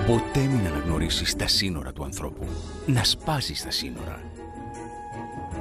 Ποτέ μην αναγνωρίσεις τα σύνορα του ανθρώπου. Να σπάζεις τα σύνορα.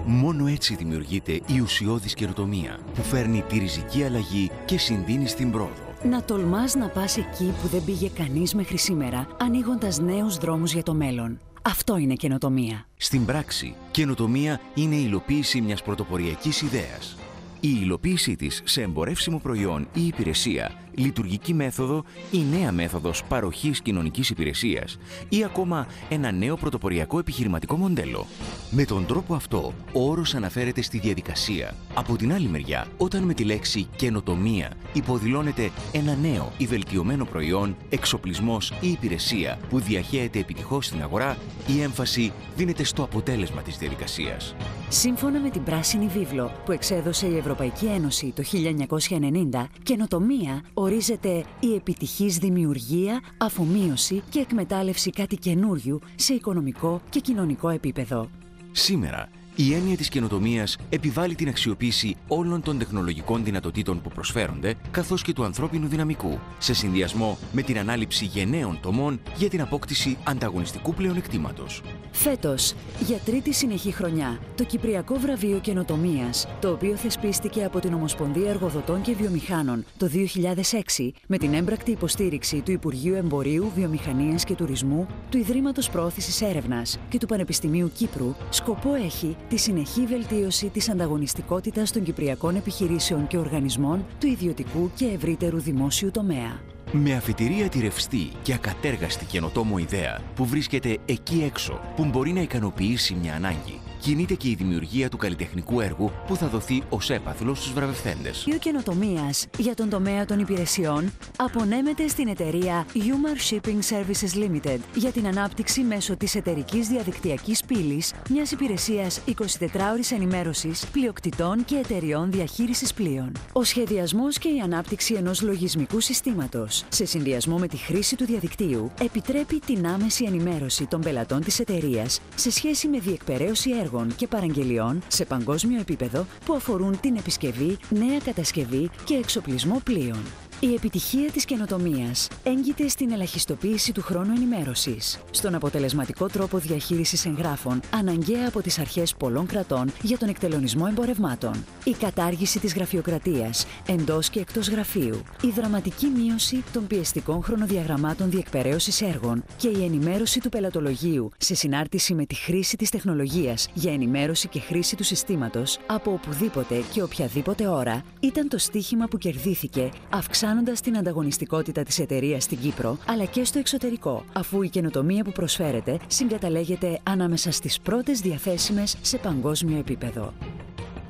Μόνο έτσι δημιουργείται η ουσιώδης καινοτομία που φέρνει τη ριζική αλλαγή και συνδύνει στην πρόοδο. Να τολμάς να πας εκεί που δεν πήγε κανείς μέχρι σήμερα, ανοίγοντας νέους δρόμους για το μέλλον. Αυτό είναι καινοτομία. Στην πράξη, καινοτομία είναι η υλοποίηση μιας πρωτοποριακής ιδέας. Η υλοποίησή της σε εμπορεύσιμο προϊόν ή υπηρεσία, λειτουργική μέθοδο ή νέα μέθοδος παροχής κοινωνικής υπηρεσίας ή ακόμα ένα νέο πρωτοποριακό επιχειρηματικό μοντέλο. Με τον τρόπο αυτό, ο όρος αναφέρεται στη διαδικασία. Από την άλλη μεριά, όταν με τη λέξη καινοτομία υποδηλώνεται ένα νέο ή βελτιωμένο προϊόν, εξοπλισμός ή υπηρεσία που διαχέεται επιτυχώς στην αγορά, η έμφαση δίνεται στο αποτέλεσμα της διαδικασίας. Σύμφωνα με την Πράσινη Βίβλο που εξέδωσε η Ευρωπαϊκή Ένωση το 1990, καινοτομία ορίζεται η επιτυχής δημιουργία, αφομοίωση και εκμετάλλευση κάτι καινούριου σε οικονομικό και κοινωνικό επίπεδο. Σήμερα, η έννοια της καινοτομίας επιβάλλει την αξιοποίηση όλων των τεχνολογικών δυνατοτήτων που προσφέρονται, καθώς και του ανθρώπινου δυναμικού, σε συνδυασμό με την ανάληψη γενναίων τομών για την απόκτηση ανταγωνιστικού πλεονεκτήματος. Φέτος, για τρίτη συνεχή χρονιά, το Κυπριακό Βραβείο Καινοτομίας, το οποίο θεσπίστηκε από την Ομοσπονδία Εργοδοτών και Βιομηχάνων το 2006 με την έμπρακτη υποστήριξη του Υπουργείου Εμπορίου, Βιομηχανίας και Τουρισμού, του Ιδρύματος Προώθησης Έρευνας και του Πανεπιστημίου Κύπρου, σκοπό έχει τη συνεχή βελτίωση της ανταγωνιστικότητας των κυπριακών επιχειρήσεων και οργανισμών του ιδιωτικού και ευρύτερου δημόσιου τομέα. Με αφετηρία τη ρευστή και ακατέργαστη καινοτόμο ιδέα που βρίσκεται εκεί έξω, που μπορεί να ικανοποιήσει μια ανάγκη, κινείται και η δημιουργία του καλλιτεχνικού έργου που θα δοθεί ως έπαθλο στους βραβευθέντες. Η καινοτομίας για τον τομέα των υπηρεσιών απονέμεται στην εταιρεία Humor Shipping Services Limited για την ανάπτυξη μέσω της εταιρικής διαδικτυακής πύλης μιας υπηρεσίας 24ωρης ενημέρωσης πλειοκτητών και εταιριών διαχείρισης πλοίων. Ο σχεδιασμός και η ανάπτυξη ενός λογισμικού συστήματος σε συνδυασμό με τη χρήση του διαδικτύου επιτρέπει την άμεση ενημέρωση των πελατών της εταιρείας σε σχέση με διεκπεραίωση έργων και παραγγελιών σε παγκόσμιο επίπεδο που αφορούν την επισκευή, νέα κατασκευή και εξοπλισμό πλοίων. Η επιτυχία της καινοτομίας έγκυται στην ελαχιστοποίηση του χρόνου ενημέρωσης, στον αποτελεσματικό τρόπο διαχείρισης εγγράφων αναγκαία από τις αρχές πολλών κρατών για τον εκτελονισμό εμπορευμάτων, η κατάργηση της γραφειοκρατίας εντός και εκτός γραφείου, η δραματική μείωση των πιεστικών χρονοδιαγραμμάτων διεκπεραίωσης έργων και η ενημέρωση του πελατολογίου σε συνάρτηση με τη χρήση της τεχνολογίας για ενημέρωση και χρήση του συστήματος από οπουδήποτε και οποιαδήποτε ώρα ήταν το στίχημα που κερδίθηκε αυξάνοντας την ανταγωνιστικότητα της εταιρείας στην Κύπρο, αλλά και στο εξωτερικό, αφού η καινοτομία που προσφέρεται συγκαταλέγεται ανάμεσα στις πρώτες διαθέσιμες σε παγκόσμιο επίπεδο.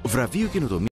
Βραβείο Καινοτομίας